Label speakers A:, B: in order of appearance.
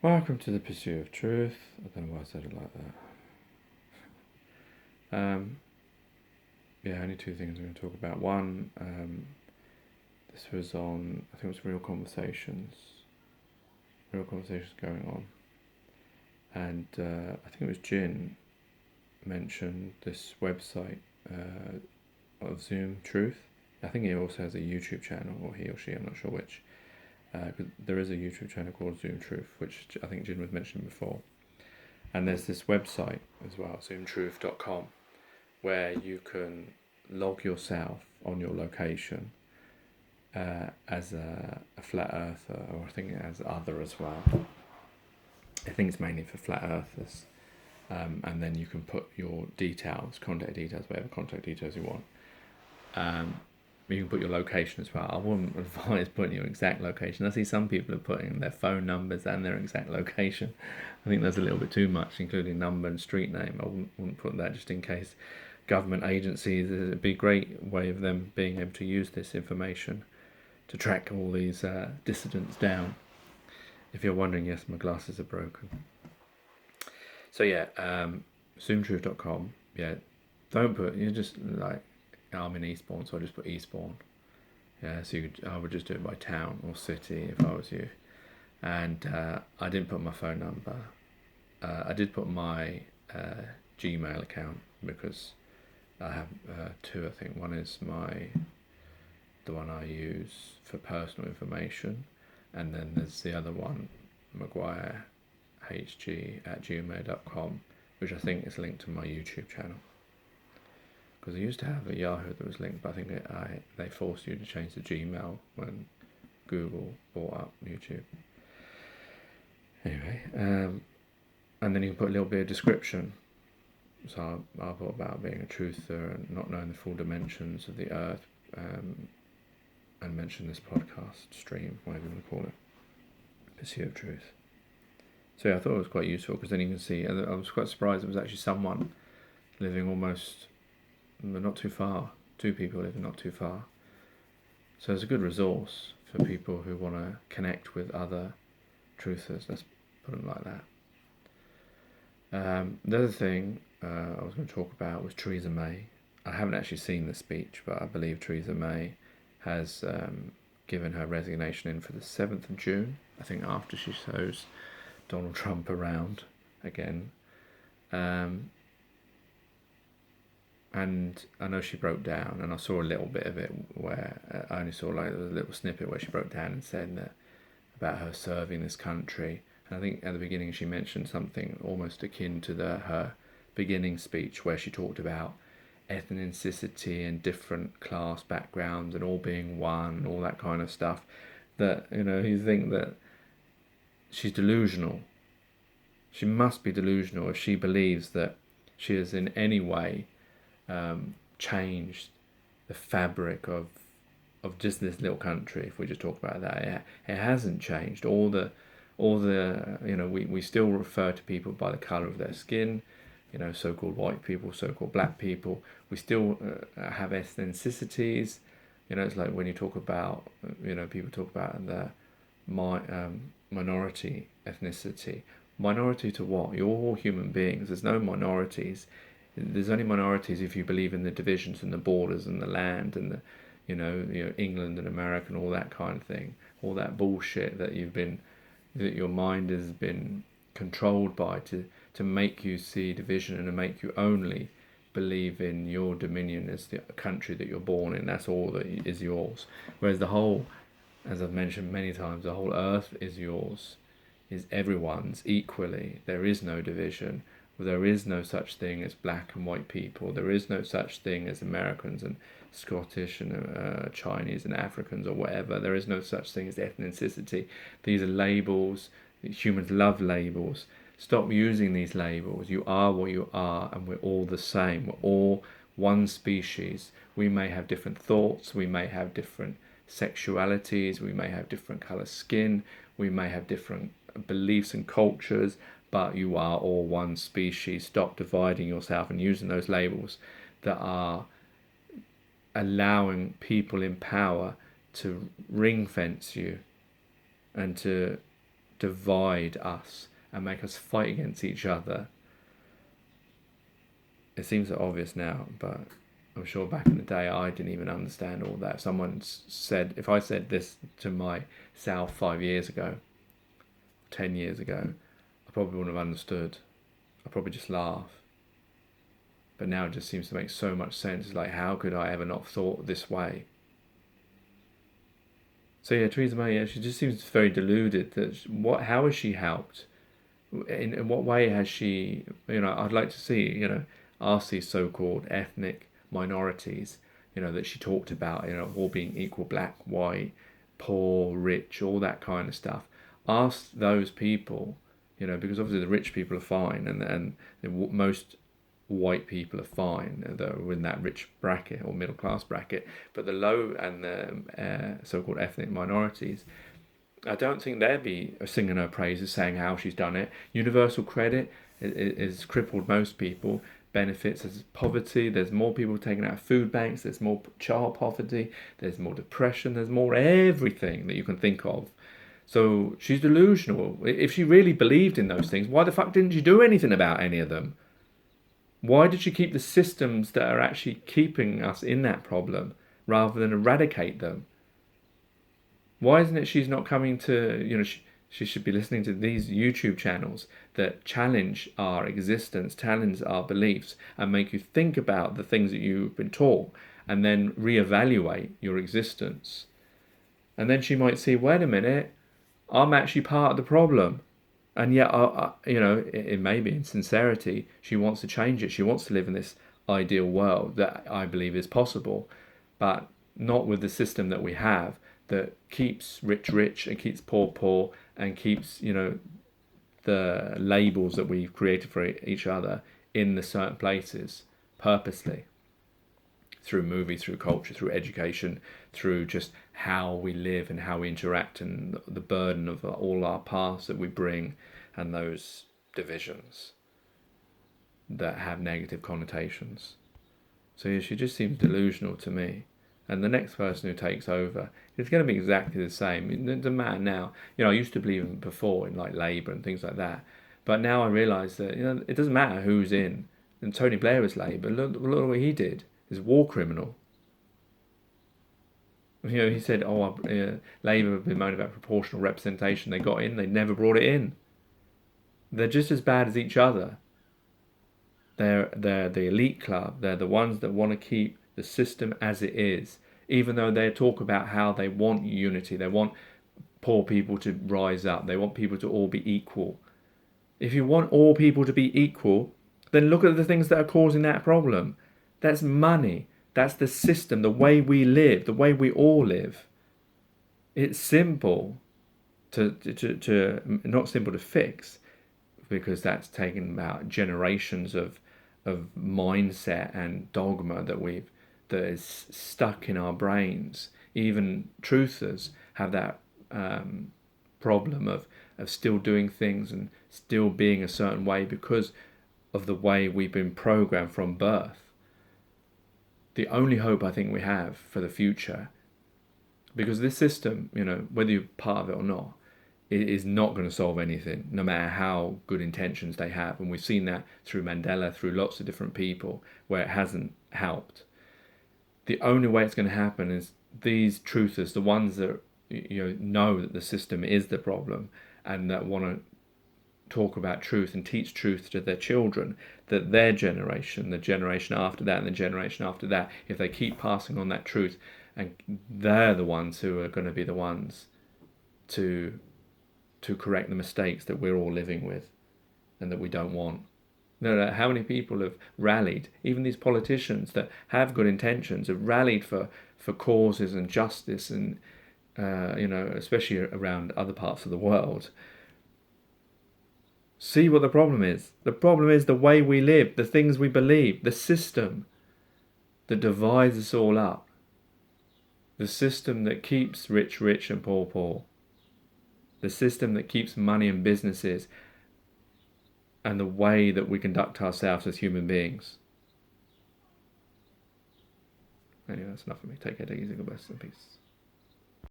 A: Welcome to the Pursuit of Truth. I don't know why I said it like that. Only two things I'm going to talk about. One, this was on, I think it was Real Conversations going on. And I think it was Jin mentioned this website of Zoom Truth. I think he also has a YouTube channel, or he or she, I'm not sure which. There is a YouTube channel called Zoom Truth, which I think Jin was mentioning before. And there's this website as well, zoomtruth.com, where you can log yourself on your location as a flat earther, or I think as other as well. I think it's mainly for flat earthers. And then you can put your details, contact details, whatever contact details you want. You can put your location as well. I wouldn't advise putting your exact location. I see some people are putting their phone numbers and their exact location. I think that's a little bit too much, including number and street name. I wouldn't put that, just in case government agencies. It'd be a great way of them being able to use this information to track all these dissidents down. If you're wondering, yes, my glasses are broken. So zoomtruth.com. Yeah, don't put, you just like, I'm in Eastbourne, so I just put Eastbourne. Yeah, so I would just do it by town or city if I was you. And I didn't put my phone number. I did put my Gmail account, because I have two, I think. One is the one I use for personal information, and then there's the other one, maguirehg@gmail.com, which I think is linked to my YouTube channel. Because I used to have a Yahoo that was linked, but I think they forced you to change the Gmail when Google bought up YouTube. Anyway, and then you can put a little bit of description. So I thought about being a truther and not knowing the full dimensions of the earth, and mention this podcast stream, whatever you want to call it, Pursuit of Truth. So I thought it was quite useful, because then you can see, and I was quite surprised there was actually someone living almost not too far, two people living not too far. So it's a good resource for people who want to connect with other truthers, let's put them like that. The other thing I was going to talk about was Theresa May. I haven't actually seen the speech, but I believe Theresa May has given her resignation in for the 7th of June, I think, after she shows Donald Trump around again. And I know she broke down, and I saw a little bit of it where I only saw like a little snippet where she broke down and said that about her serving this country. And I think at the beginning she mentioned something almost akin to her beginning speech, where she talked about ethnicity and different class backgrounds and all being one and all that kind of stuff. That, you think that she's delusional. She must be delusional if she believes that she has in any way changed the fabric of just this little country. If we just talk about that, it hasn't changed. All the we still refer to people by the colour of their skin, so-called white people, so-called black people. We still have ethnicities. It's like when you talk about, people talk about the minority ethnicity. Minority to what? You're all human beings. There's no minorities. There's only minorities if you believe in the divisions and the borders and the land and the, England and America and all that kind of thing. All that bullshit that your mind has been controlled by to make you see division and to make you only believe in your dominion as the country that you're born in. That's all that is yours. Whereas the whole, as I've mentioned many times, the whole earth is yours, is everyone's equally. There is no division. There is no such thing as black and white people. There is no such thing as Americans and Scottish and Chinese and Africans or whatever. There is no such thing as ethnicity. These are labels. Humans love labels. Stop using these labels. You are what you are, and we're all the same. We're all one species. We may have different thoughts. We may have different sexualities. We may have different colour skin. We may have different beliefs and cultures. But you are all one species. Stop dividing yourself and using those labels that are allowing people in power to ring fence you and to divide us and make us fight against each other. It seems so obvious now, but I'm sure back in the day I didn't even understand all that. Someone said, if I said this to myself 5 years ago, 10 years ago, I probably wouldn't have understood. I'd probably just laugh. But now it just seems to make so much sense. It's like, how could I ever not thought this way? So yeah, Theresa May, she just seems very deluded. How has she helped? In what way has she, I'd like to see, ask these so-called ethnic minorities, that she talked about, all being equal, black, white, poor, rich, all that kind of stuff. Ask those people, because obviously the rich people are fine, and most white people are fine, they're in that rich bracket or middle class bracket, but the low and the so-called ethnic minorities, I don't think they'd be singing her praises, saying how she's done it. Universal credit is crippled most people. Benefits as poverty. There's more people taking out food banks. There's more child poverty. There's more depression. There's more everything that you can think of. So she's delusional. If she really believed in those things, why the fuck didn't she do anything about any of them? Why did she keep the systems that are actually keeping us in that problem rather than eradicate them? Why isn't it she's not coming to, she should be listening to these YouTube channels that challenge our existence, challenge our beliefs, and make you think about the things that you've been taught, and then reevaluate your existence. And then she might see, wait a minute, I'm actually part of the problem. And yet, it may be in sincerity, she wants to change it. She wants to live in this ideal world that I believe is possible, but not with the system that we have that keeps rich rich and keeps poor poor and keeps, the labels that we've created for each other in the certain places purposely, through movie, through culture, through education, through just how we live and how we interact, and the burden of all our pasts that we bring, and those divisions that have negative connotations. So yeah, she just seems delusional to me. And the next person who takes over, it's going to be exactly the same. It doesn't matter now. I used to believe before in like Labour and things like that, but now I realise that it doesn't matter who's in. And Tony Blair was Labour. Look what he did. He's a war criminal. He said, Labour have been moaning about proportional representation. They got in. They never brought it in. They're just as bad as each other. They're the elite club. They're the ones that want to keep the system as it is, even though they talk about how they want unity. They want poor people to rise up. They want people to all be equal. If you want all people to be equal, then look at the things that are causing that problem. That's money. That's the system, the way we live, the way we all live. It's simple to not simple to fix, because that's taken about generations of mindset and dogma that is stuck in our brains. Even truthers have that problem of still doing things and still being a certain way because of the way we've been programmed from birth. The only hope I think we have for the future, because this system, whether you're part of it or not, it is not going to solve anything, no matter how good intentions they have. And we've seen that through Mandela, through lots of different people, where it hasn't helped. The only way it's going to happen is these truthers, the ones that know that the system is the problem and that want to talk about truth and teach truth to their children, that their generation, the generation after that, and the generation after that, if they keep passing on that truth, and they're the ones who are going to be the ones to correct the mistakes that we're all living with and that we don't want. No, how many people have rallied, even these politicians that have good intentions, have rallied for causes and justice, and especially around other parts of the world. See what the problem is. The problem is the way we live, the things we believe, the system that divides us all up. The system that keeps rich rich and poor poor. The system that keeps money and businesses, and the way that we conduct ourselves as human beings. Anyway, that's enough for me. Take care, take it easy, God bless, and peace.